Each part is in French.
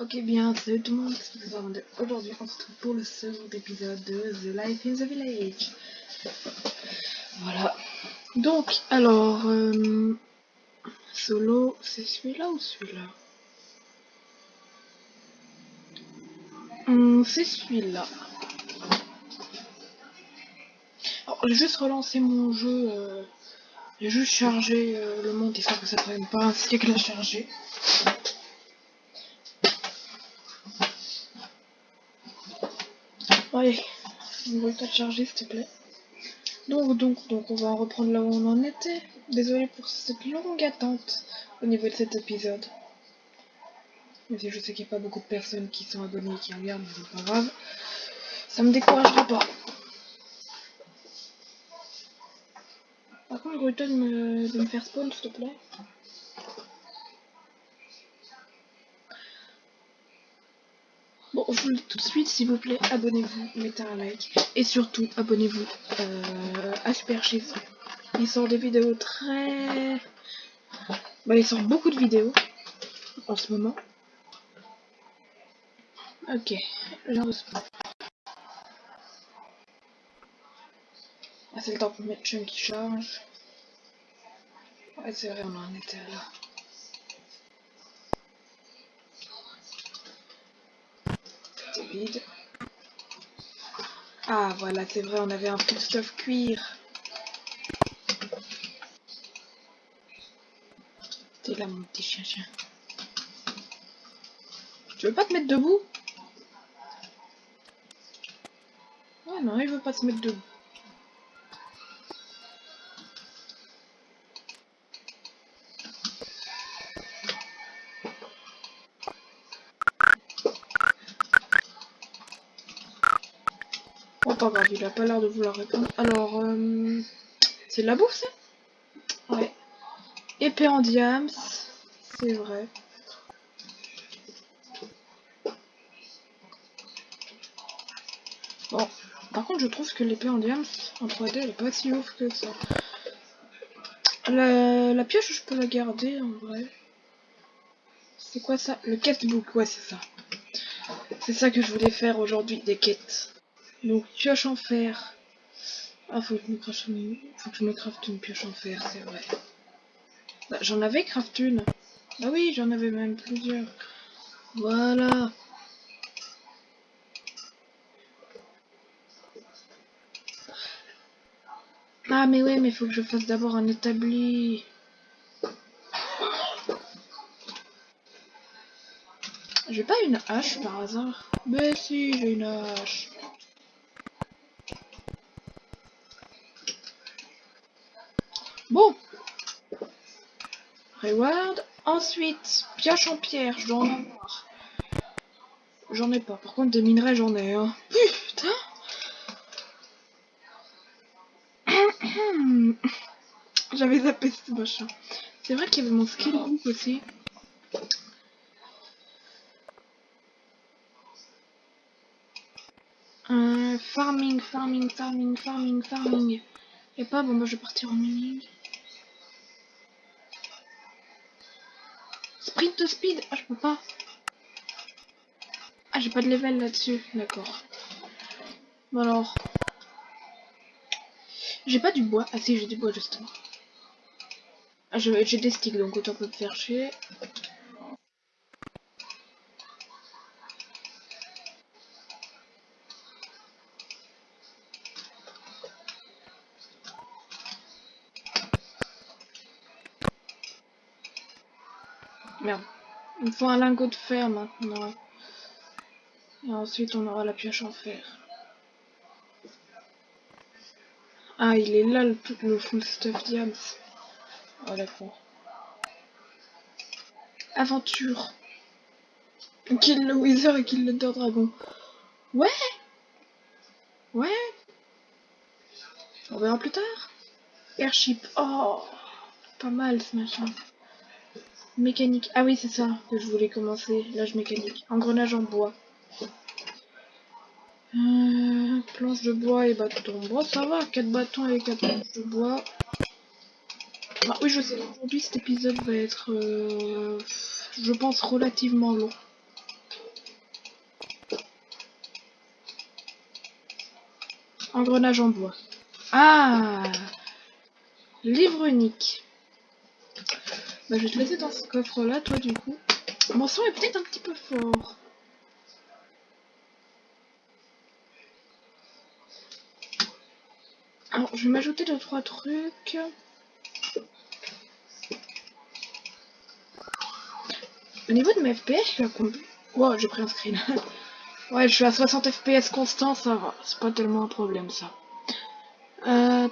Ok, bien, salut tout le monde, c'est Fernando. Aujourd'hui, on se retrouve pour le second épisode de The Life in the Village. Voilà. Donc, alors, solo, c'est celui-là ou celui-là? C'est celui-là. Alors, j'ai juste relancé mon jeu, j'ai juste chargé le monde histoire que ça prenne pas un siècle à charger. Allez, on va pas charger s'il te plaît. Donc, on va en reprendre là où on en était. Désolé pour cette longue attente au niveau de cet épisode. Mais je sais qu'il n'y a pas beaucoup de personnes qui sont abonnées et qui regardent, mais c'est pas grave. Ça me découragera pas. Par contre, Gruton de me faire spawn, s'il te plaît. Bon, je vous le dis tout de suite, s'il vous plaît, abonnez-vous, mettez un like. Et surtout, abonnez-vous à Super Chiffre. Il sort des vidéos très... Bah, il sort beaucoup de vidéos en ce moment. Ok, genre de spawn. Ah, c'est le temps pour mettre Chum qui charge. Ouais, c'est vrai, on en était là. C'est vide. Ah, voilà, c'est vrai, on avait un full stuff cuir. T'es là, mon petit chien. Tu veux pas te mettre debout? Ah non, il veut pas se mettre debout. Oh, pas grave, il a pas l'air de vouloir répondre. Alors, c'est de la bouffe, ça? Ouais. Épée en diams, c'est vrai. Bon, par contre, je trouve que l'épée en diams, en 3D, elle est pas si ouf que ça. La pioche, je peux la garder, en vrai. C'est quoi ça? Le questbook, ouais, c'est ça. C'est ça que je voulais faire aujourd'hui, des quêtes. Donc, pioche en fer. Ah, faut que je me crafte une pioche en fer, c'est vrai. Bah, j'en avais craft une. Ah oui, j'en avais même plusieurs. Voilà. Ah mais ouais, mais faut que je fasse d'abord un établi. J'ai pas une hache par hasard? Mais si, j'ai une hache. Bon. Reward. Ensuite, pioche en pierre, je dois en avoir. J'en ai pas. Par contre, des minerais, j'en ai. Hein. Putain. J'avais zappé ce machin. C'est vrai qu'il y avait mon skillbook aussi. Farming. Et pas bon, bah je vais partir en mining. Sprint de speed. Ah, je peux pas. Ah, j'ai pas de level là-dessus. D'accord. Bon alors. J'ai pas du bois. Ah si, j'ai du bois justement. Ah, j'ai des sticks donc autant peut me faire chier. Merde. Il me faut un lingot de fer maintenant. Et ensuite on aura la pioche en fer. Ah, il est là le full stuff diams. Ah d'accord. Aventure. Kill le Wither et kill le Dragon. Ouais. On verra plus tard. Airship. Oh. Pas mal ce machin. Mécanique. Ah oui, c'est ça que je voulais commencer. L'âge mécanique. Engrenage en bois. Planche de bois et bâton. Bon, ça va. 4 bâtons et 4 planches de bois. Ah, oui, je sais. Aujourd'hui, cet épisode va être, je pense, relativement long. Engrenage en bois. Ah, livre unique. Bah, je vais te laisser dans ce coffre-là, toi, du coup. Mon son est peut-être un petit peu fort. Alors, je vais m'ajouter 2-3 trucs. Au niveau de mes FPS, je suis à combien? Wow, j'ai pris un screen. Ouais, je suis à 60 FPS constant, ça va. C'est pas tellement un problème, ça. Ah,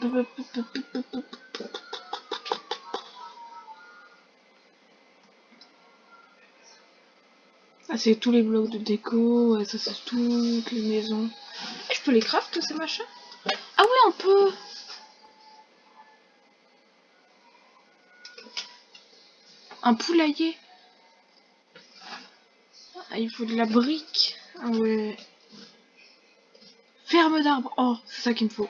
c'est tous les blocs de déco, ouais, ça c'est toutes les maisons. Et je peux les craft, tous ces machins? Ah oui, on peut. Un poulailler. Ah, il faut de la brique. Ah ouais. Ferme d'arbres. Oh, c'est ça qu'il me faut.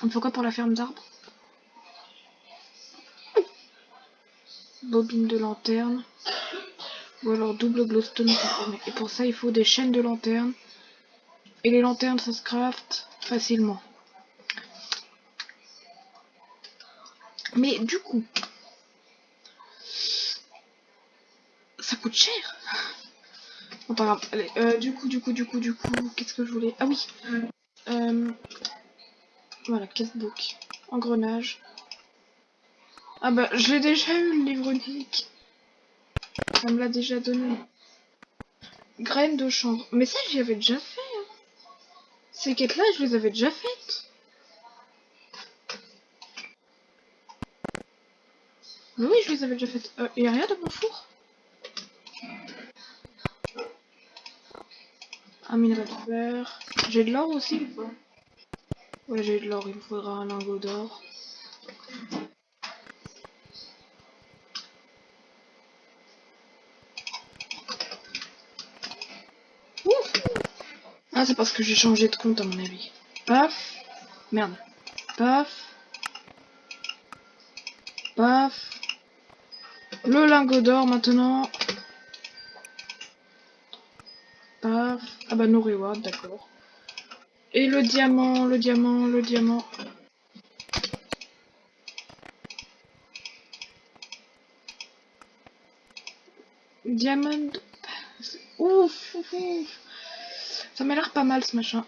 Il me faut quoi pour la ferme d'arbres? Bobine de lanterne. Ou alors double glowstone. Et pour ça, il faut des chaînes de lanterne. Et les lanternes, ça se craft facilement. Mais du coup, ça coûte cher. Bon, pas grave. Allez, du coup, qu'est-ce que je voulais? Ah oui. Voilà, castbook. Engrenage. Ah bah, je l'ai déjà eu, le livre unique. Ça me l'a déjà donné. Graines de chanvre. Mais ça, j'y avais déjà fait. Hein. Ces quêtes-là, je les avais déjà faites. Mais oui, je les avais déjà faites. Y a rien dans mon four? Un minerai de fer. J'ai de l'or aussi ou pas? Ouais, j'ai de l'or. Il me faudra un lingot d'or. Ah, c'est parce que j'ai changé de compte à mon avis. Paf. Merde. Paf. Paf. Le lingot d'or maintenant. Paf. Ah bah no reward, d'accord. Et le diamant, le diamant, le diamant. Diamond. Ouf, ouf, ouf. Ça m'a l'air pas mal ce machin.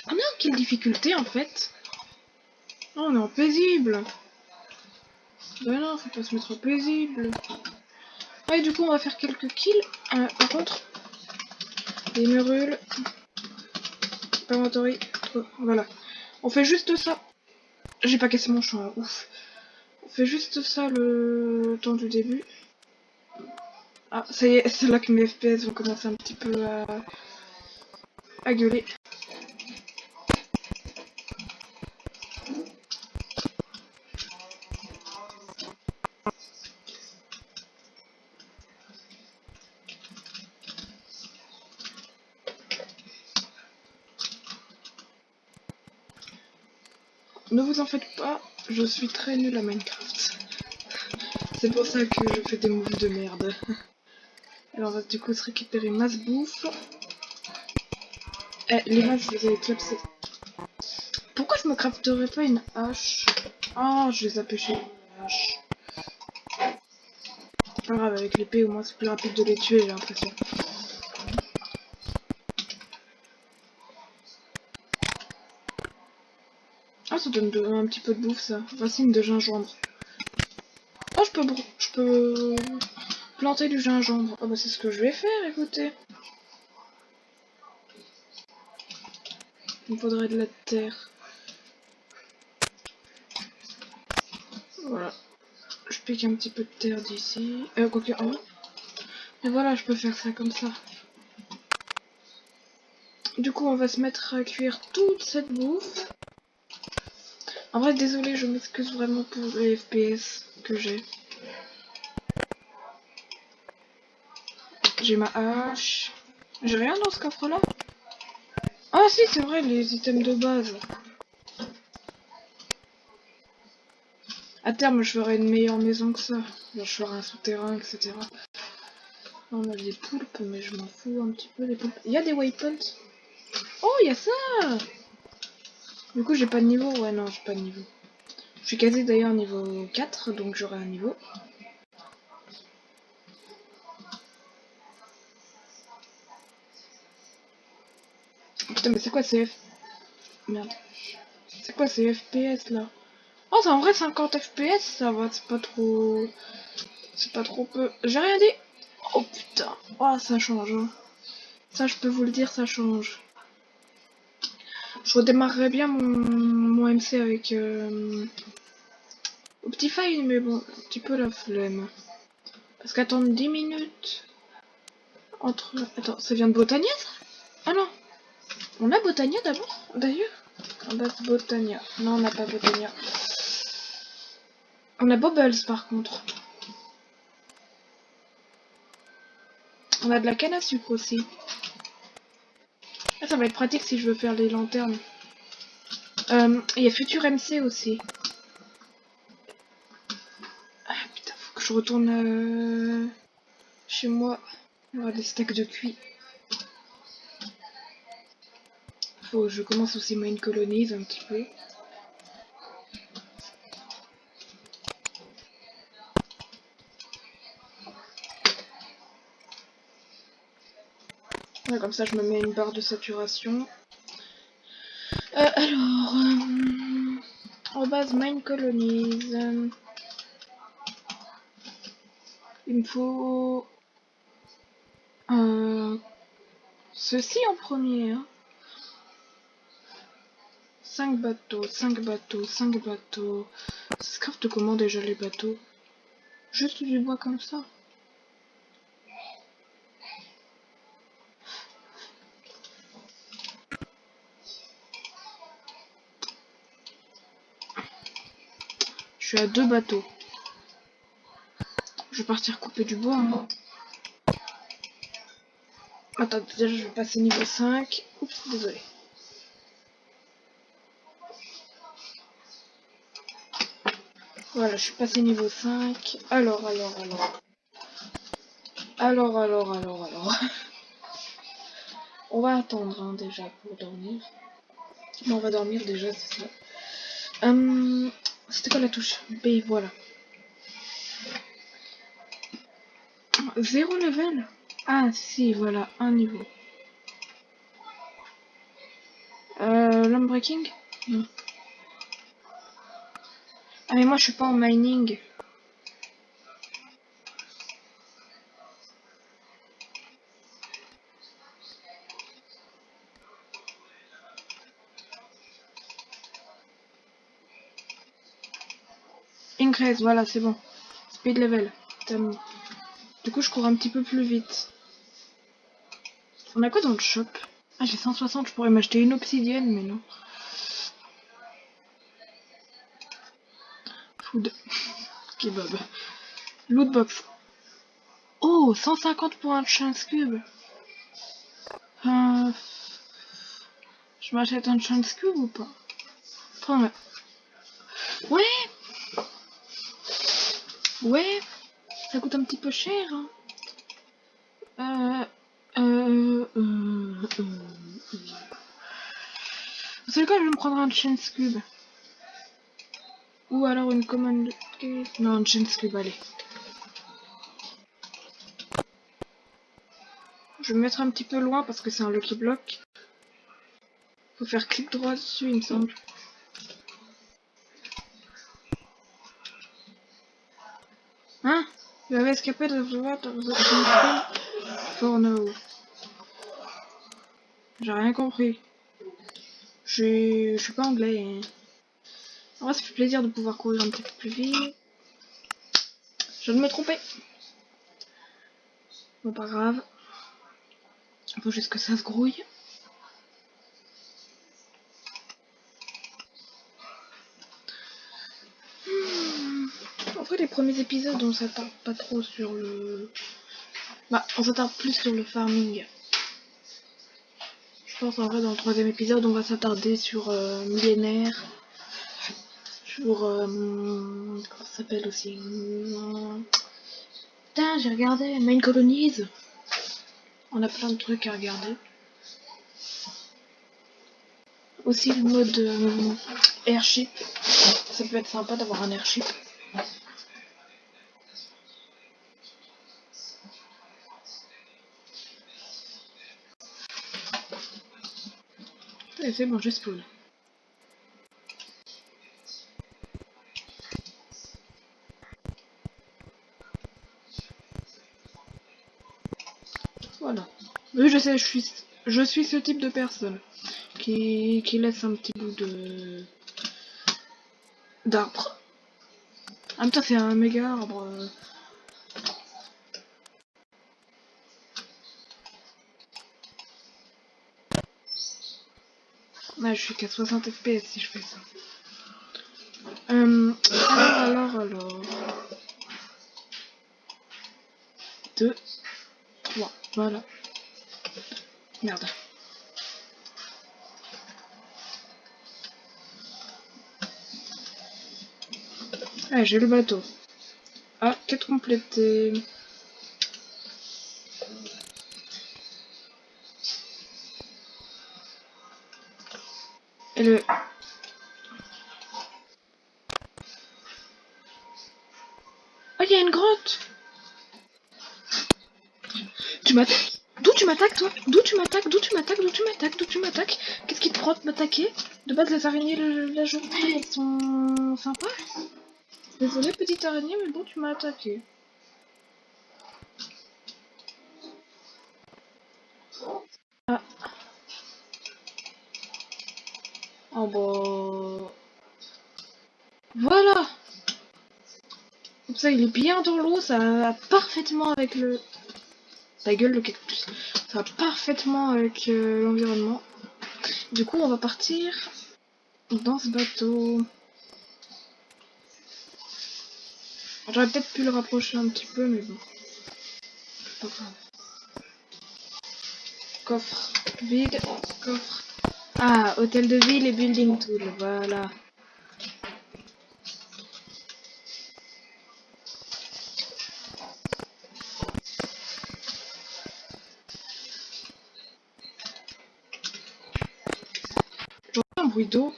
Ah non, quelle difficulté en fait. Oh, on est en paisible. Ben non, faut pas se mettre en paisible. Ah, et du coup, on va faire quelques kills. Par contre, des murules. Inventory. Voilà. On fait juste ça. J'ai pas cassé mon champ, là. Ouf. On fait juste ça le temps du début. Ah, ça y est, c'est là que mes FPS vont commencer un petit peu à gueuler. Ne vous en faites pas, je suis très nul à Minecraft. C'est pour ça que je fais des moves de merde. Alors on va du coup se récupérer masse bouffe. Eh, les masses, vous avez clapsé. Pourquoi je me crafterais pas une hache? Oh, je les ai pêchés une hache. Pas grave, avec l'épée au moins c'est plus rapide de les tuer, j'ai l'impression. Ah, ça donne un petit peu de bouffe ça. Racine de gingembre. Oh, je peux planter du gingembre. Oh bah c'est ce que je vais faire, écoutez. Il me faudrait de la terre. Voilà. Je pique un petit peu de terre d'ici. Quoique, oh. Et voilà, je peux faire ça comme ça. Du coup, on va se mettre à cuire toute cette bouffe. En vrai, désolé, je m'excuse vraiment pour les FPS que j'ai. J'ai ma hache. J'ai rien dans ce coffre-là. Ah si, c'est vrai, les items de base. À terme, je ferai une meilleure maison que ça. Genre, je ferai un souterrain, etc. On a des poulpes, mais je m'en fous un petit peu des poulpes. Il y a des waypoints. Oh, il y a ça! Du coup, j'ai pas de niveau. Ouais, non, j'ai pas de niveau. Je suis quasi d'ailleurs niveau 4, donc j'aurai un niveau. Putain, mais c'est quoi ces Merde. C'est quoi ces FPS là? Oh, c'est en vrai 50 FPS, ça va, c'est pas trop... C'est pas trop peu. J'ai rien dit. Oh putain. Oh, ça change. Hein. Ça, je peux vous le dire, ça change. Je redémarrerais bien mon MC avec Optifine, mais bon, un petit peu la flemme. Parce qu'attendre 10 minutes entre... Attends, ça vient de Botania, ça? Ah non. On a Botania d'abord, d'ailleurs? On a Botania. Non, on n'a pas Botania. On a Bubbles, par contre. On a de la canne à sucre aussi. Ah, ça va être pratique si je veux faire les lanternes. Il y a Futur MC aussi. Ah putain, faut que je retourne chez moi. Il y aura des steaks de cuit. Faut que je commence aussi Mine Colonies un petit peu. Ouais, comme ça je me mets une barre de saturation. Alors, en base Mine Colonies. Il me faut ceci en premier. Hein. 5 bateaux, 5 bateaux, 5 bateaux. Ça se crafte comment déjà les bateaux? Juste du bois comme ça. Je suis à 2 bateaux. Je vais partir couper du bois. Hein. Attends, déjà je vais passer niveau 5. Oups, désolé. Voilà, je suis passé niveau 5. Alors. On va attendre hein, déjà pour dormir. Mais on va dormir déjà, c'est ça. C'était quoi la touche? B, voilà. 0 level? Ah si, voilà, un niveau. L'unbreaking? Non. Ah mais moi je suis pas en mining. Increase, voilà, c'est bon. Speed level. Du coup je cours un petit peu plus vite. On a quoi dans le shop? Ah j'ai 160, je pourrais m'acheter une obsidienne, mais non. Food. Kebab. Lootbox. Oh, 150 pour un chance cube. Je m'achète un chance cube ou pas? Prends-le. Ouais, ouais, ça coûte un petit peu cher. Hein. Vous savez quoi, je vais me prendre un chance cube. Ou alors une commande cube. Non, un chance cube, allez. Je vais me mettre un petit peu loin parce que c'est un lucky block. Faut faire clic droit dessus, il me semble. Hein? You have escaped the what of the for now. J'ai rien compris. Je suis pas anglais. Hein. En vrai, ça fait plaisir de pouvoir courir un petit peu plus vite. Je viens de me tromper. Bon, pas grave. Faut juste que ça se grouille. En fait, les premiers épisodes, on s'attarde pas trop sur le... Bah, on s'attarde plus sur le farming. Je pense en vrai, dans le troisième épisode, on va s'attarder sur millénaire. Sur... comment ça s'appelle aussi Putain, j'ai regardé Main Colonies. On a plein de trucs à regarder. Aussi le mode airship. Ça peut être sympa d'avoir un airship. Et c'est bon, j'ai spawn. Voilà. Oui, je sais, je suis ce type de personne qui laisse un petit bout de d'arbre. En même temps, c'est un méga arbre. Ouais, je suis qu'à 60 FPS si je fais ça. Alors. 2, 3, voilà. Merde. Ah, j'ai le bateau. Ah, quête complétée. Et le... Oh, il y a une grotte. Tu m'attaques? D'où tu m'attaques, toi? D'où tu m'attaques? D'où tu m'attaques? D'où tu m'attaques? D'où tu m'attaques? Qu'est-ce qui te prend de m'attaquer? De base, les araignées, la journée, elles sont sympas. Désolée, petite araignée, mais bon, tu m'as attaqué. Ah. Oh, bah... Voilà. Comme ça, il est bien dans l'eau, ça va parfaitement avec le... Ta gueule, le cactus. Ça va parfaitement avec l'environnement. Du coup, on va partir dans ce bateau. J'aurais peut-être pu le rapprocher un petit peu, mais bon. Pas grave. Coffre vide, coffre. Ah, hôtel de ville et building tool, voilà. J'entends un bruit d'eau.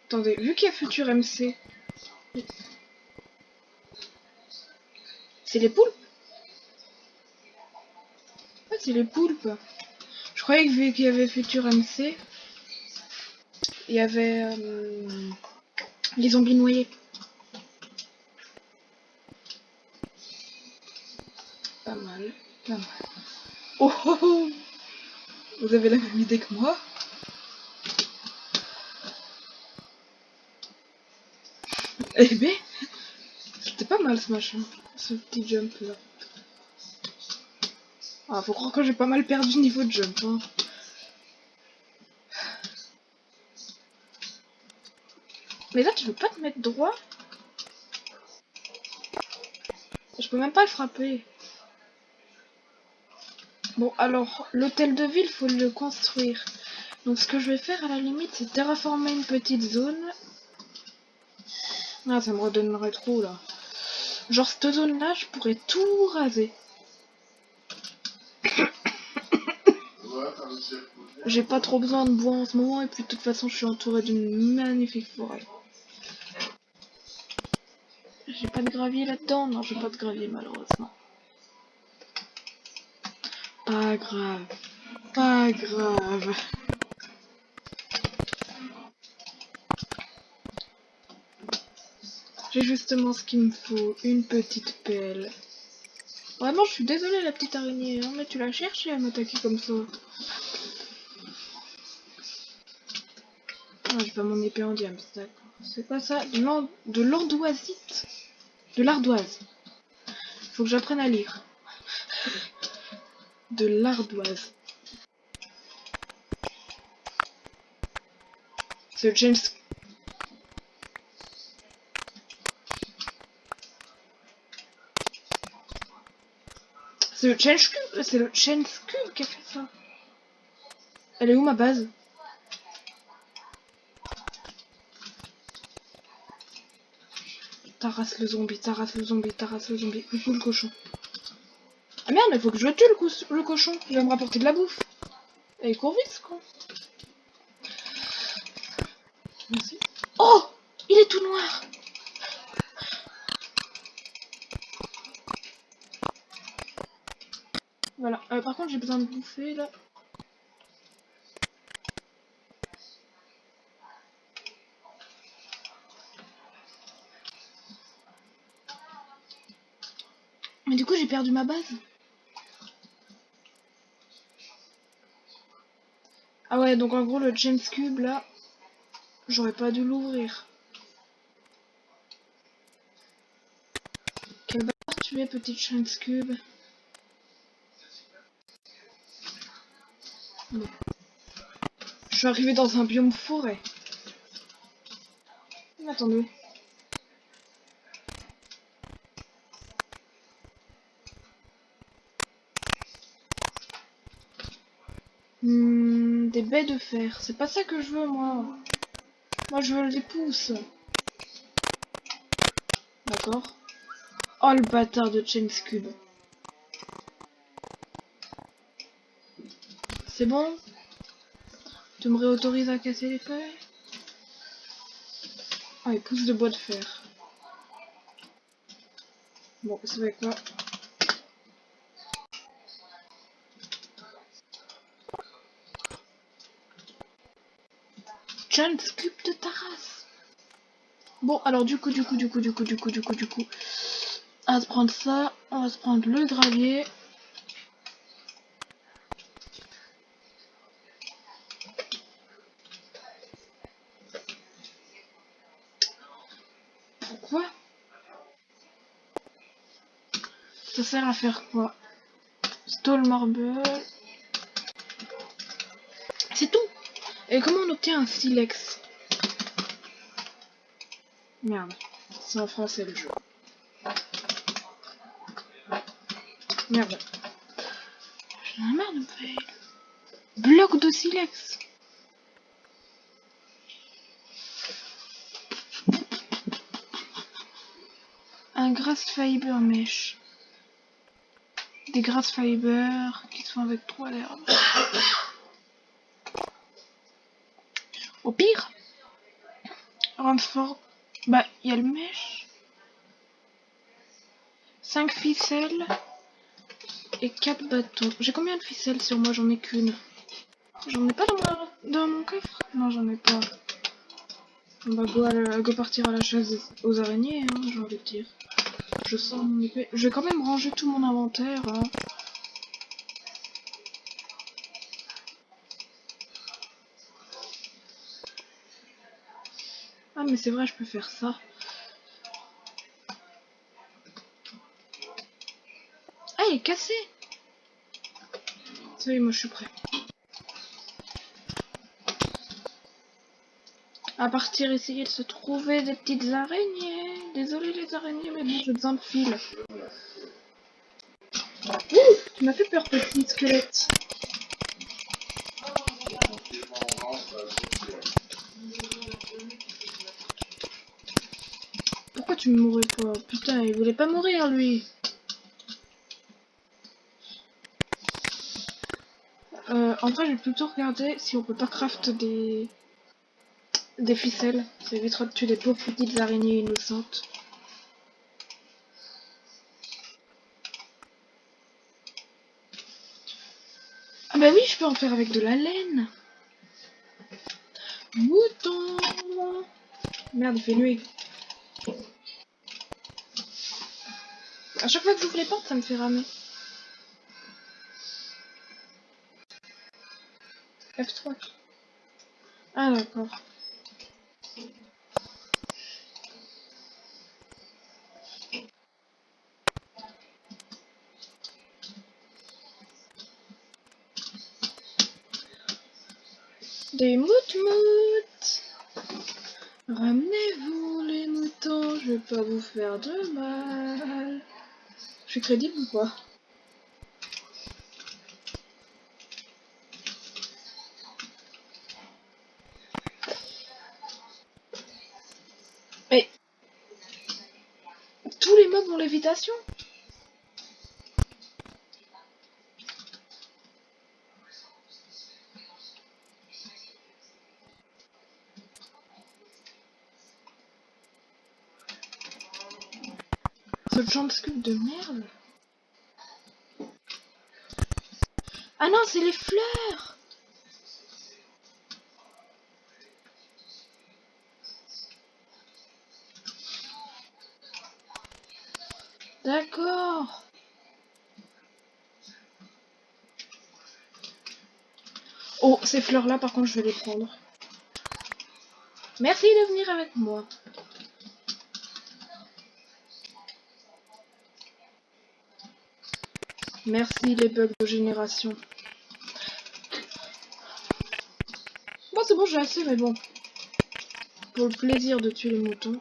Attendez, vu qu'il y a Futur MC, c'est les poulpes? Ah, c'est les poulpes. Je croyais que vu qu'il y avait Futur MC, il y avait les zombies noyés. Pas mal, pas mal. Oh, oh, oh. Vous avez la même idée que moi? Eh ben, c'était pas mal ce machin, ce petit jump là. Ah, faut croire que j'ai pas mal perdu niveau de jump, hein. Mais là, tu veux pas te mettre droit? Je peux même pas le frapper. Bon, alors, l'hôtel de ville, faut le construire. Donc, ce que je vais faire, à la limite, c'est terraformer une petite zone. Ah, ça me redonnerait trop, là. Genre, cette zone-là, je pourrais tout raser. J'ai pas trop besoin de bois en ce moment, et puis de toute façon, je suis entourée d'une magnifique forêt. J'ai pas de gravier là-dedans? Non, j'ai pas de gravier, malheureusement. Pas grave. Pas grave. J'ai justement ce qu'il me faut, une petite pelle. Vraiment, je suis désolée la petite araignée, hein, mais tu l'as cherché à m'attaquer comme ça. Ah, j'ai pas mon épée en diamant, d'accord. C'est quoi ça? De l'andoisite? De l'ardoise. Faut que j'apprenne à lire. De l'ardoise. C'est le James... C'est le Chain Skull qui a fait ça. Elle est où ma base? Tarasse le zombie, tarasse le zombie, tarasse le zombie. Coucou le cochon. Ah merde, il faut que je tue le cochon. Il va me rapporter de la bouffe. Et il court vite, quoi. Merci. Oh, il est tout noir. Voilà. Par contre, j'ai besoin de bouffer, là. Mais du coup, j'ai perdu ma base. Ah ouais, donc en gros, le James Cube, là, j'aurais pas dû l'ouvrir. Quel bâtard tu es, petite James Cube. Bon. Je suis arrivée dans un biome forêt. Attendez. Des baies de fer. C'est pas ça que je veux, moi. Moi, je veux des pouces. D'accord. Oh, le bâtard de James Cube. C'est bon? Tu me réautorises à casser les feuilles? Ah, les pouces de bois de fer. Bon, c'est avec quoi? James Cube de ta race. Bon, alors du coup. On va se prendre ça. On va se prendre le gravier. Pourquoi? Ça sert à faire quoi? Stone marble. C'est tout. Et comment on obtient un silex? Merde. C'est en français le jeu. Merde. J'en ai marre de me faire. Bloc de silex. Un grass fiber mesh. Des grass fiber qui sont avec 3 l'herbe. Au pire, Ransford, bah il y a le mesh. 5 ficelles et 4 bâtons. J'ai combien de ficelles sur moi? J'en ai qu'une. J'en ai pas dans mon coffre? Non, j'en ai pas. On va go partir à la chasse aux araignées, hein, j'ai envie de dire. Je sens mon épée. Je vais quand même ranger tout mon inventaire. Hein. Ah, mais c'est vrai, je peux faire ça. Ah, il est cassé! Ça y est, moi je suis prêt. À partir essayer de se trouver des petites araignées. Désolé les araignées, mais bon, j'ai besoin de fil. Ouh, tu m'as fait peur, petit squelette. Pourquoi tu me mourrais pas? Putain, il voulait pas mourir, lui. En vrai, je vais plutôt regarder si on peut pas craft des ficelles. Ça évitera de tuer des pauvres petites araignées innocentes. Ah bah oui, je peux en faire avec de la laine. Mouton. Merde, il fait nuit. À chaque fois que j'ouvre les portes, ça me fait ramer. F3. Ah d'accord. Des moutes. Ramenez-vous les moutons, je vais pas vous faire de mal. Je suis crédible ou pas? Mais tous les mobs ont lévitation? peu de jumpscare de merde. Ah non, c'est les fleurs. D'accord. Oh, ces fleurs-là, par contre, je vais les prendre. Merci de venir avec moi. Merci les bugs de génération. Bon, c'est bon, j'ai assez, mais bon. Pour le plaisir de tuer les moutons.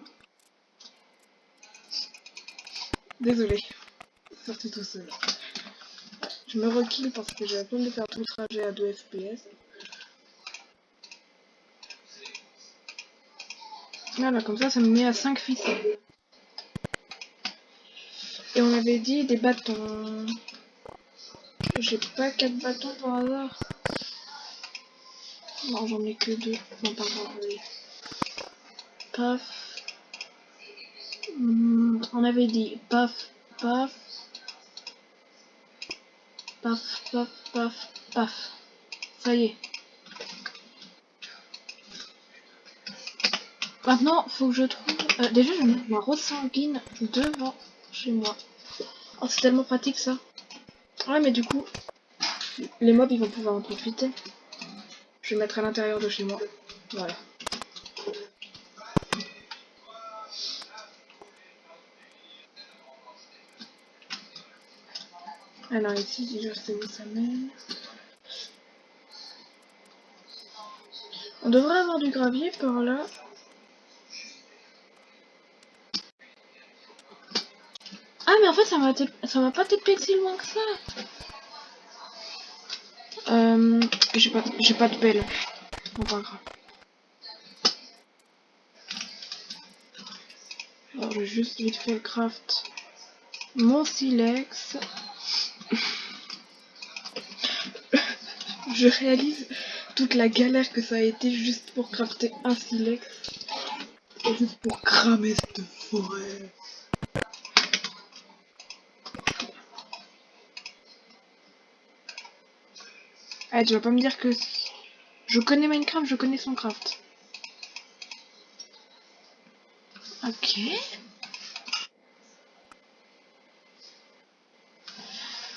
Désolé. Sorti tout seul. Je me rekill parce que j'ai la peine de faire tout le trajet à 2 FPS. Voilà, comme ça me met à 5 ficelles. Et on avait dit des bâtons. J'ai pas 4 bâtons par hasard. Non, j'en ai que 2. Non, pas grave, oui. Paf. On avait dit paf, paf. Paf, paf, paf, paf. Ça y est. Maintenant, faut que je trouve... déjà, je vais mettre ma rose sanguine devant chez moi. Oh, c'est tellement pratique, ça. Ouais, mais du coup, les mobs, ils vont pouvoir en profiter. Je vais mettre à l'intérieur de chez moi. Voilà. Alors ici, je sais où ça mène. On devrait avoir du gravier par là. Ah, mais en fait, ça m'a pas TP si loin que ça. J'ai pas de pelle. Bon, pas grave. Alors, je vais juste vite fait craft mon silex. Je réalise toute la galère que ça a été juste pour crafter un silex. Et juste pour cramer cette forêt. Ah, tu vas pas me dire que... Je connais Minecraft, je connais son craft. Ok.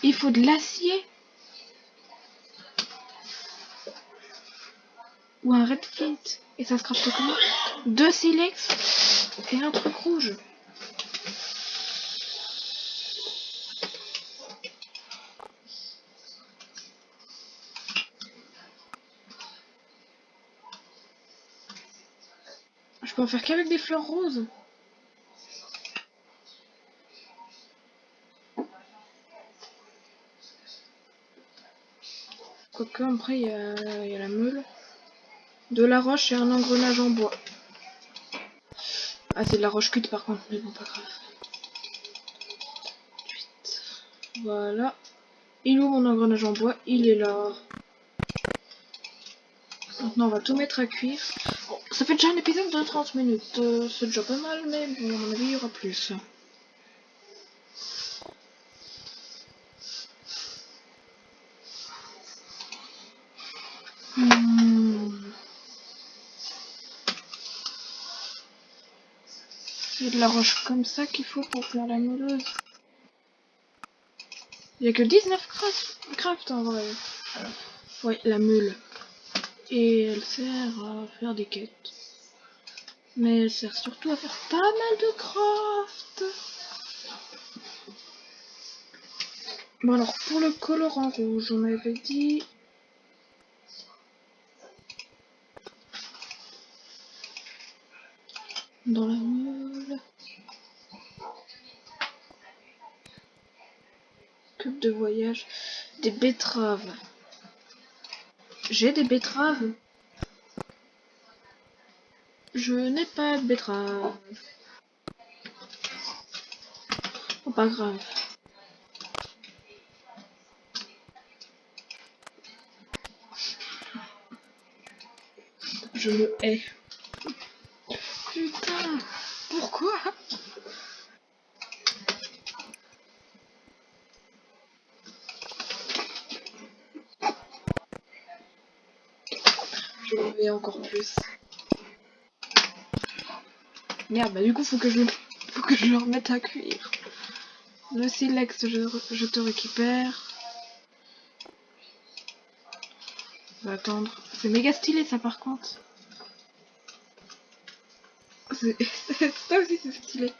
Il faut de l'acier. Ou un red flint. Et ça se crafte comment? 2 silex et un truc rouge. Je peux en faire qu'avec des fleurs roses. Quoique, après, il y a la meule. De la roche et un engrenage en bois. Ah, c'est de la roche cuite par contre, mais bon, pas grave. Voilà. Il est où mon engrenage en bois? Il est là. Maintenant, on va tout mettre à cuire. Bon, ça fait déjà un épisode de 30 minutes. C'est déjà pas mal, mais bon, à mon avis, il y aura plus. C'est de la roche comme ça qu'il faut pour faire la meuleuse. Il n'y a que 19 craft en vrai. Ouais, la meule. Et elle sert à faire des quêtes. Mais elle sert surtout à faire pas mal de craft. Bon alors, pour le colorant rouge, on avait dit... Dans la meule... Cube de voyage. Des betteraves. J'ai des betteraves. Je n'ai pas de betteraves. Oh, pas grave. Je me hais. Putain, pourquoi? vais encore plus. Merde, bah du coup faut que je le remette à cuire. Le silex, je te récupère. On va attendre. C'est méga stylé ça par contre. Ça aussi c'est stylé.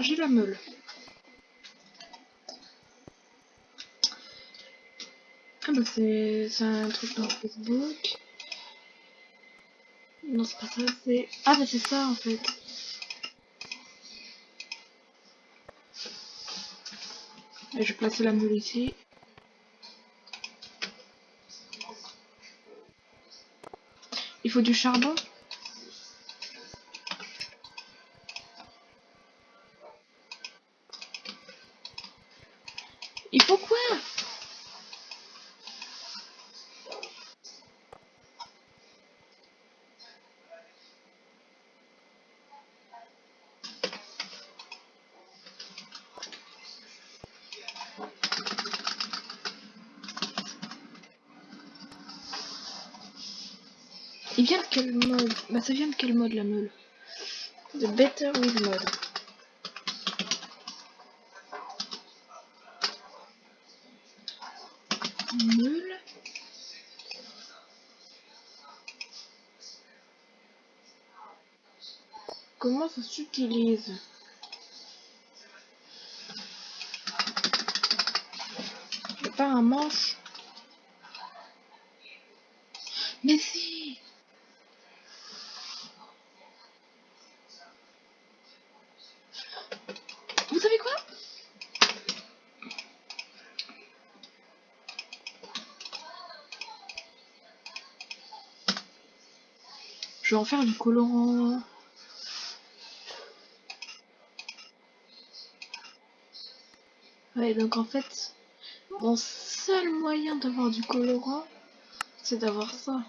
J'ai la meule. Ah bah c'est un truc dans Facebook. Non c'est pas ça, c'est... Ah bah c'est ça en fait. Et je vais placer la meule ici. Il faut du charbon. Il faut quoi? Il vient de quel mode? Bah ça vient de quel mode la meule? De Better with mode. Meule. Comment ça s'utilise? J'ai pas un manche. Mais si! Vous savez quoi? Je vais en faire du colorant. Ouais, donc en fait, mon seul moyen d'avoir du colorant, c'est d'avoir ça.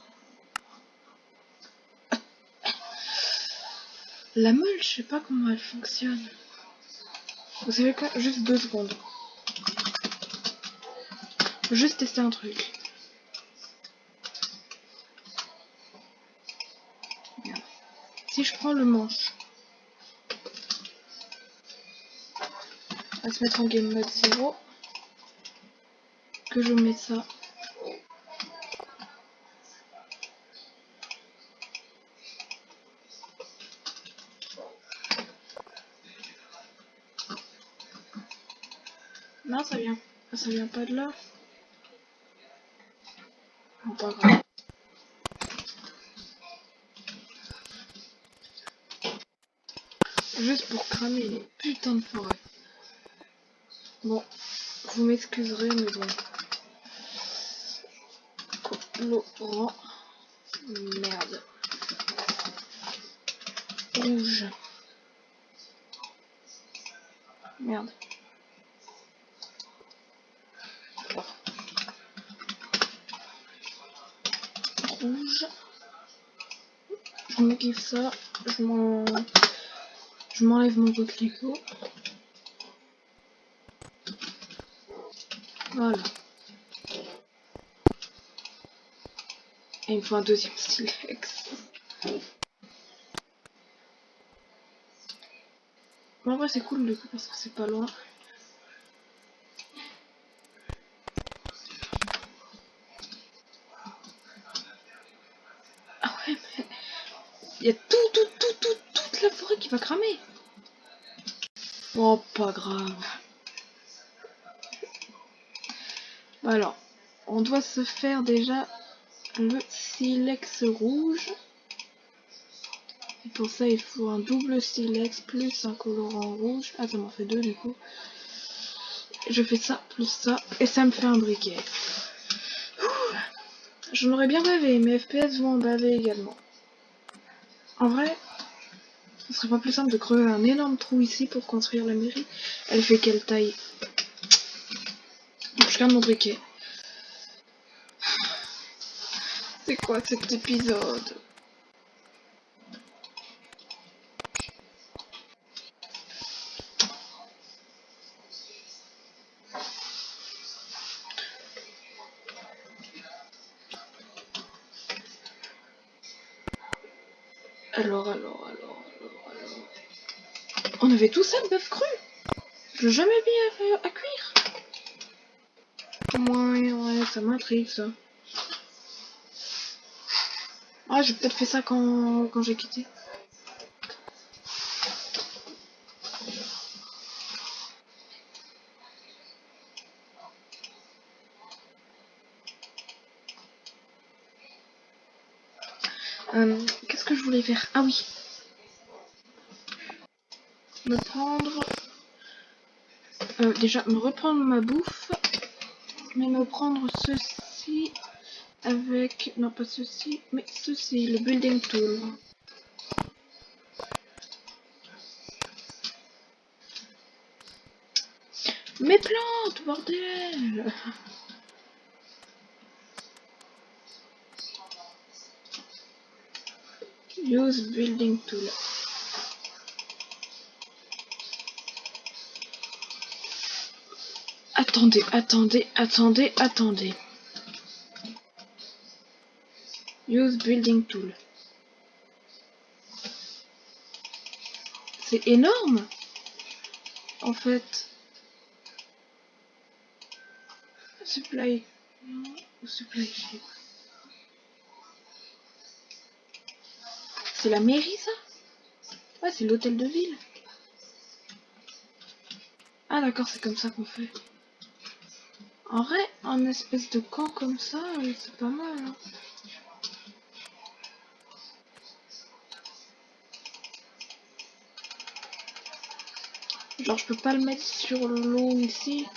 La meule, je sais pas comment elle fonctionne. Vous savez quoi? Juste 2 secondes. Juste tester un truc. Merde. Si je prends le manche, on va se mettre en game mode 0, que je mets ça. Non, ça vient pas de là. Non, pas grave. Juste pour cramer les putains de forêts. Bon, vous m'excuserez, mais bon. Colorant. Merde. Rouge. Merde. Rouge. Je me kiffe ça. Je m'enlève mon coquelicot. Voilà. Et il me faut un deuxième stylex. Bon, en vrai, c'est cool du coup parce que c'est pas loin. Ah ouais, mais il y a toute la forêt qui va cramer. Oh, pas grave. Alors, on doit se faire déjà le silex rouge. Et pour ça, il faut un double silex plus un colorant rouge. Ah, ça m'en fait 2 du coup. Je fais ça plus ça et ça me fait un briquet. J'en aurais bien bavé, mes FPS vont en baver également. En vrai, ce serait pas plus simple de creuser un énorme trou ici pour construire la mairie. Elle fait quelle taille? Je garde mon briquet. C'est quoi cet épisode? Alors. On avait tout ça de bœuf cru. Je l'ai jamais mis à cuire. Ouais, ça m'intrigue ça. Ah, j'ai peut-être fait ça quand j'ai quitté. Qu'est-ce que je voulais faire? Ah oui. Me prendre... déjà, me reprendre ma bouffe. Mais me prendre ceci avec... Non, pas ceci, mais ceci, le building tool. Mes plantes, bordel! Use building tool. Attendez. Use building tool. C'est énorme, en fait. Supply. Supply ship. C'est la mairie, ça? Ouais, c'est l'hôtel de ville. Ah d'accord, c'est comme ça qu'on fait. En vrai, un espèce de camp comme ça, c'est pas mal. Hein. Genre, je peux pas le mettre sur l'eau ici.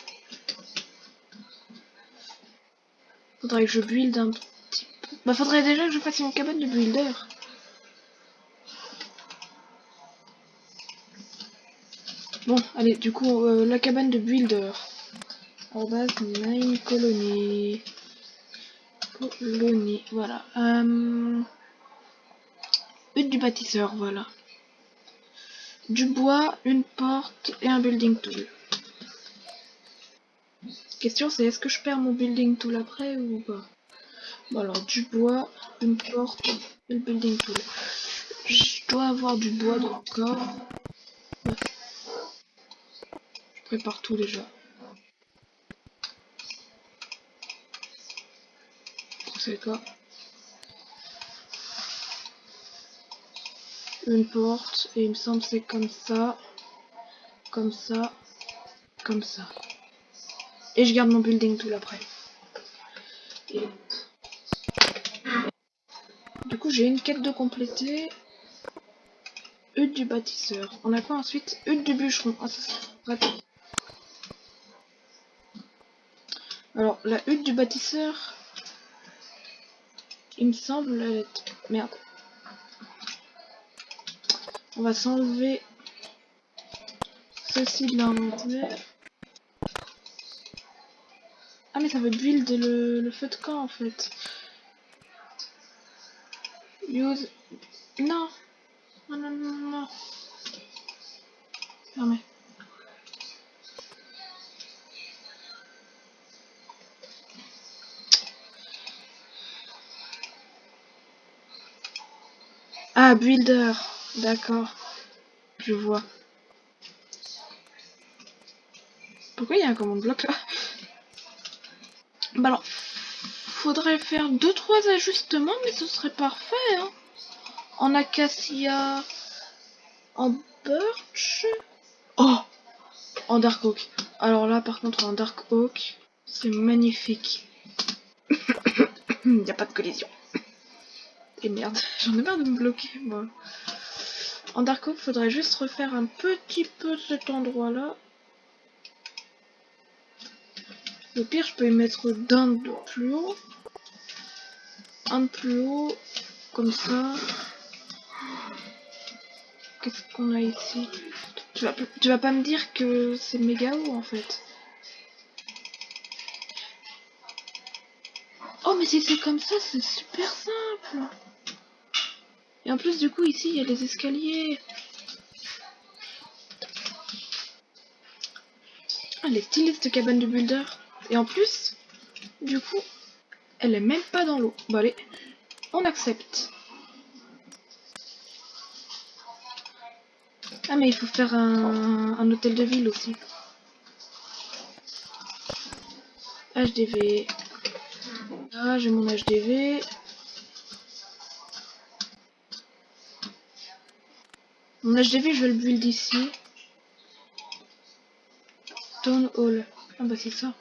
Faudrait que je build un petit peu. Bah, faudrait déjà que je fasse une cabane de builder. Bon, allez, du coup, la cabane de builder. Arrobas 9 colonies. Voilà. Hutte du bâtisseur, voilà. Du bois, une porte et un building tool. Question c'est est-ce que je perds mon building tool après ou pas? Bon alors du bois, une porte et le building tool. Je dois avoir du bois encore. Ouais. Je prépare tout déjà. C'est quoi? Une porte et il me semble c'est comme ça. Comme ça. Comme ça. Et je garde mon building tool après. Et... Du coup j'ai une quête de compléter. Hutte du bâtisseur. On a quoi ensuite? Hutte du bûcheron. Ah ça c'est pratique. Alors la hutte du bâtisseur. Il me semble être... Merde. On va s'enlever ceci de l'inventaire. Ah mais ça veut build le feu de camp en fait. Use... Non. Non. Fermez. Ah, builder. D'accord. Je vois. Pourquoi il y a un command bloc là? Bah alors, faudrait faire 2-3 ajustements, mais ce serait parfait. Hein. En acacia, en birch. Oh, en dark oak. Alors là, par contre, en dark oak, c'est magnifique. Il n'y a pas de collision. Et merde, j'en ai marre de me bloquer, moi. En dark oak, faudrait juste refaire un petit peu cet endroit-là. Au pire, je peux y mettre d'un de plus haut. Un de plus haut. Comme ça. Qu'est-ce qu'on a ici? Tu vas pas me dire que c'est méga haut en fait. Oh mais si c'est comme ça, c'est super simple. Et en plus du coup ici il y a les escaliers. Ah, elle est stylée cette cabane de builder. Et en plus, du coup, elle est même pas dans l'eau. Bon allez, on accepte. Ah mais il faut faire un hôtel de ville aussi. HDV. Ah, j'ai mon HDV. Mon HDV, je vais le build ici. Town Hall. Ah bah c'est ça.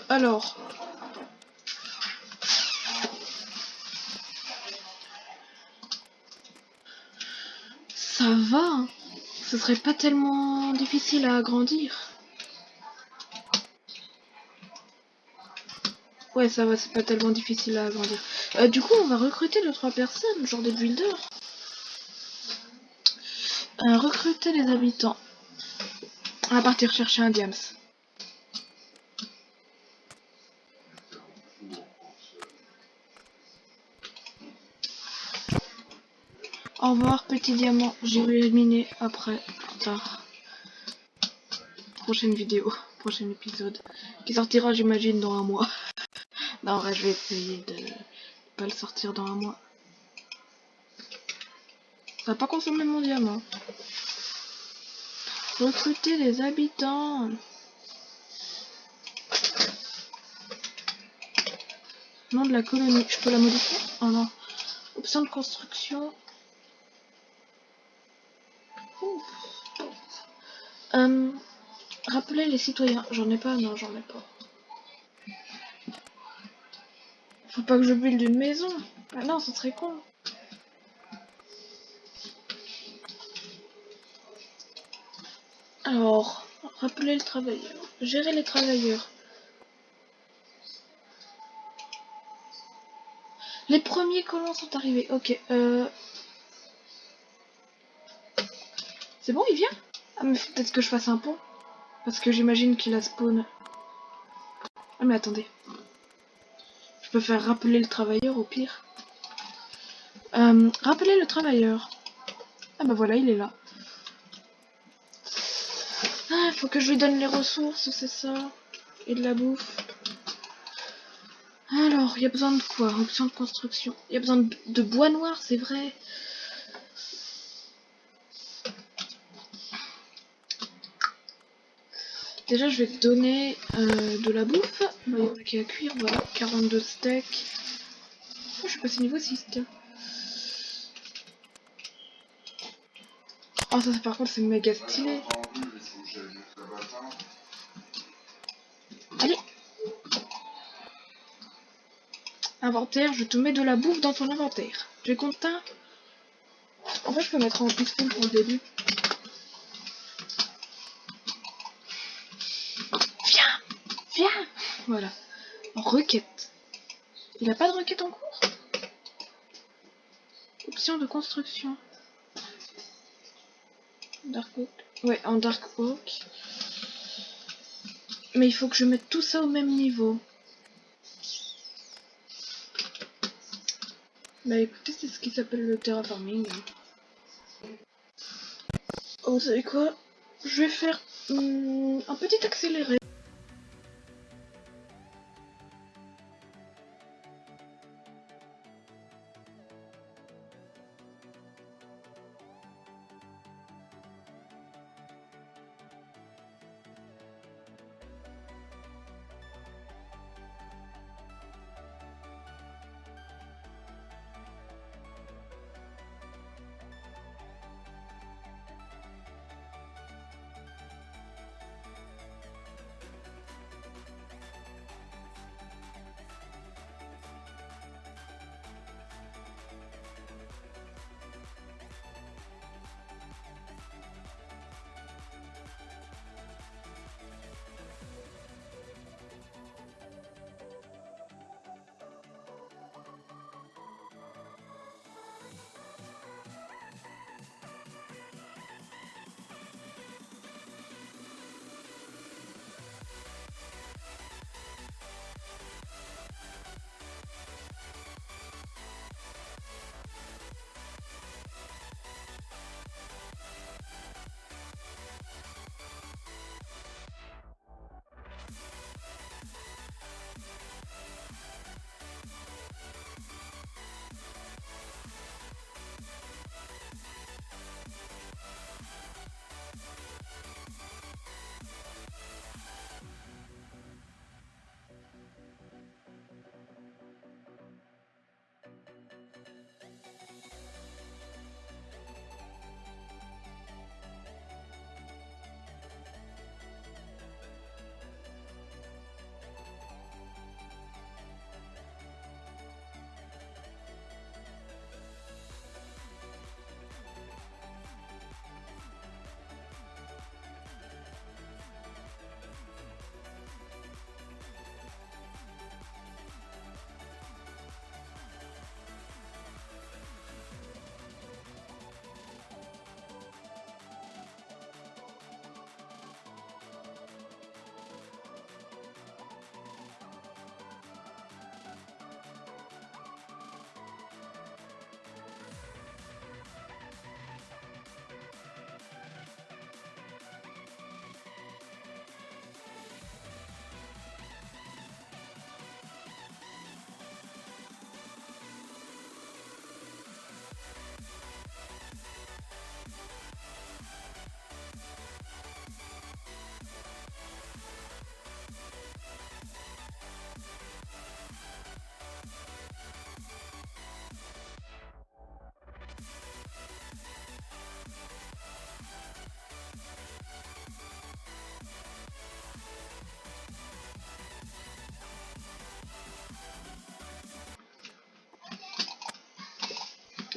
Alors. Ça va, hein. Ce serait pas tellement difficile à agrandir. Ouais, ça va, c'est pas tellement difficile à agrandir. Du coup, on va recruter 2-3 personnes, genre des builders. Recruter les habitants. On va partir chercher un diams. Au revoir, petit diamant. J'irai miner après, plus tard. Prochaine vidéo, prochain épisode. Qui sortira, j'imagine, dans un mois. Non, en vrai, je vais essayer de pas le sortir dans un mois. Ça va pas consommer mon diamant. Recruter les habitants. Nom de la colonie. Je peux la modifier? Oh non. Option de construction. Rappeler les citoyens. J'en ai pas? Non, j'en ai pas. Faut pas que je build une maison. Ah non, ce serait con. Alors, rappeler le travailleur. Gérer les travailleurs. Les premiers colons sont arrivés. Ok, c'est bon, il vient? Ah, mais faut peut-être que je fasse un pont. Parce que j'imagine qu'il a spawn. Ah, mais attendez. Je peux faire rappeler le travailleur au pire. Rappeler le travailleur. Ah bah voilà, il est là. Ah, faut que je lui donne les ressources, c'est ça. Et de la bouffe. Alors, il y a besoin de quoi? Option de construction. Il y a besoin de bois noir, c'est vrai. Déjà, je vais te donner de la bouffe. Bah, il y en a qui à cuire, voilà. 42 steaks. Oh, je suis passé niveau 6, tiens. Oh, ça, par contre, c'est méga stylé. Allez! Inventaire, je te mets de la bouffe dans ton inventaire. Tu es content? En fait, je peux mettre en piston pour le début. Viens! Viens! Voilà. Requête. Il a pas de requête en cours? Option de construction. Dark Oak. Ouais, en Dark Oak. Mais il faut que je mette tout ça au même niveau. Bah écoutez, c'est ce qui s'appelle le terraforming. Oh, vous savez quoi? Je vais faire un petit accéléré.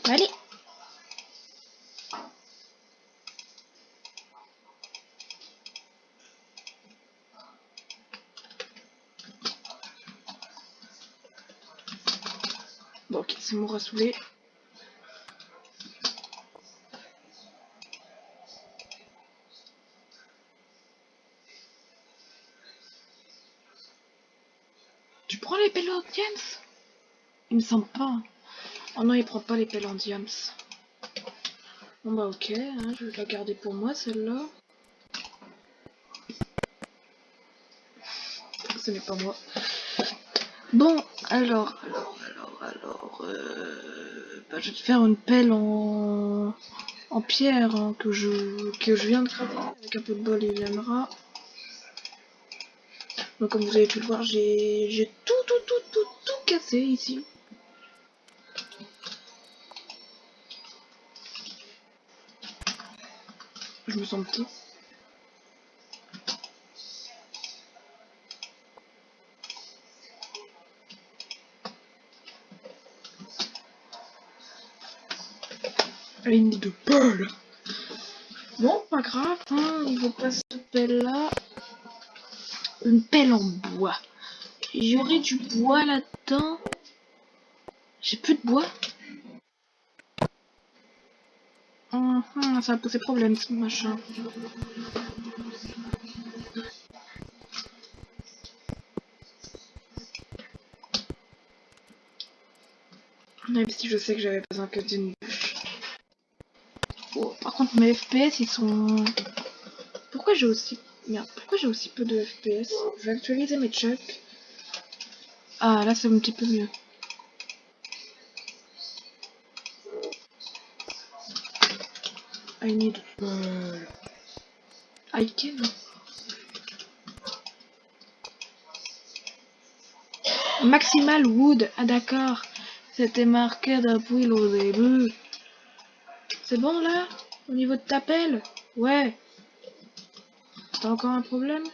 Allez. Bon, ok, c'est mon rassoulé. Tu prends les pelles en diams? Il me semble pas. Oh non, il prend pas les pelles en diams. Bon bah ok, hein, je vais la garder pour moi celle-là. Ce n'est pas moi. Bon, alors, bah, je vais te faire une pelle en pierre hein, que je viens de crafter avec un peu de bol et viendra. Donc comme vous avez pu le voir, j'ai tout cassé ici. Je me sens petit. Ligne de pelle. Bon, pas grave, hein, il faut pas cette pelle là. Une pelle en bois. J'aurais du bois là-dedans. J'ai plus de bois. Ça va poser problème ce machin. Même si je sais que j'avais besoin que d'une bûche. Oh, par contre mes FPS ils sont... Pourquoi j'ai aussi... Merde, pourquoi j'ai aussi peu de FPS? Je vais actualiser mes chucks. Ah là c'est un petit peu mieux. I need... I can... Maximal wood, ah d'accord. C'était marqué depuis le début. C'est bon là? Au niveau de ta pelle? Ouais. T'as encore un problème?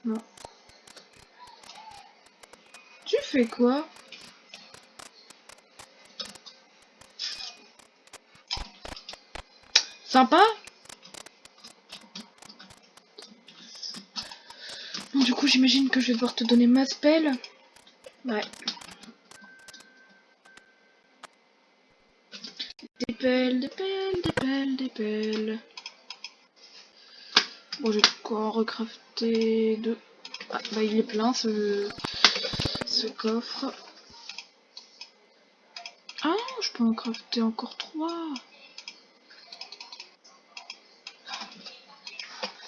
Non. Tu fais quoi? Sympa? Bon, du coup, j'imagine que je vais devoir te donner ma spell. Ouais. Des pelles, des pelles, des pelles, des pelles. Bon, je vais quoi recrafter deux. Ah, bah il est plein ce coffre. Ah, je peux en crafter encore 3.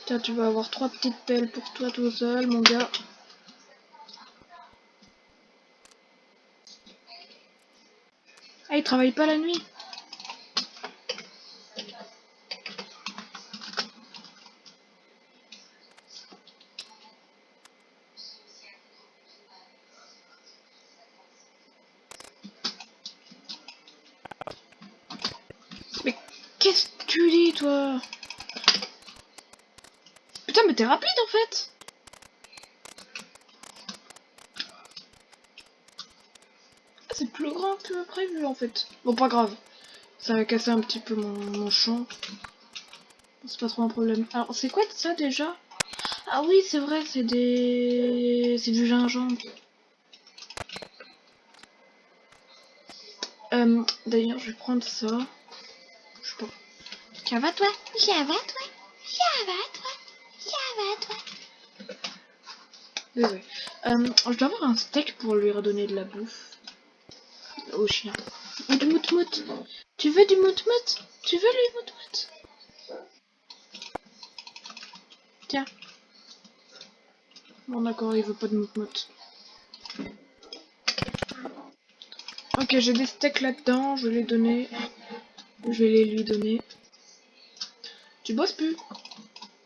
Tiens, tu vas avoir 3 petites pelles pour toi tout seul, mon gars. Ah, il travaille pas la nuit. Mais qu'est-ce que tu dis, toi? Putain, mais t'es rapide en fait. Ah, c'est plus grand que prévu en fait. Bon, pas grave. Ça va casser un petit peu mon champ. C'est pas trop un problème. Alors, c'est quoi ça déjà? Ah oui, c'est vrai, c'est des... C'est du gingembre. D'ailleurs, je vais prendre ça. Je sais pas. Ça va toi? Ça va toi? Ça va toi? Ça va toi? Désolé. Je dois avoir un steak pour lui redonner de la bouffe. Au chien. Ou du mout-mout. Tu veux du mout-mout? Tu veux lui mout-mout? Tiens. Bon d'accord, il veut pas de mout-mout. Ok, j'ai des steaks là-dedans, je vais les donner. Je vais les lui donner. Tu bosses plus?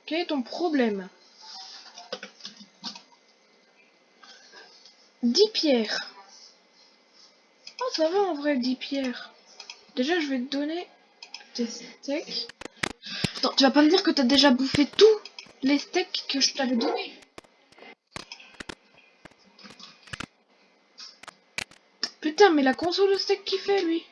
Quel est ton problème? 10 pierres. Oh, ça va en vrai, 10 pierres. Déjà, je vais te donner tes steaks. Attends, tu vas pas me dire que t'as déjà bouffé tous les steaks que je t'avais donnés? Putain, mais la console de steak qu'il fait, lui.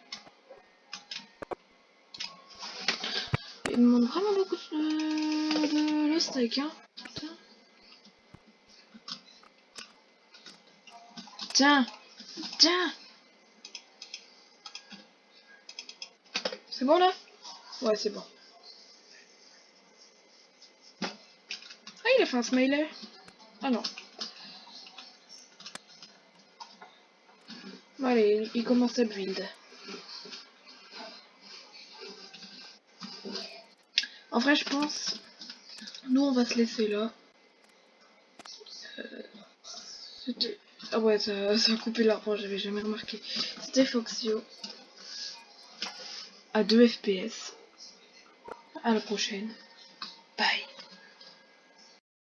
Il demande vraiment beaucoup de le steak, hein. Putain. Tiens. Tiens. C'est bon, là? Ouais, c'est bon. Ah, il a fait un smiley. Ah non. Allez, il commence à build. En vrai, je pense... Nous, on va se laisser là. C'était... Ah ouais, ça a coupé l'arbre, j'avais jamais remarqué. C'était Foxio. À 2 FPS. À la prochaine.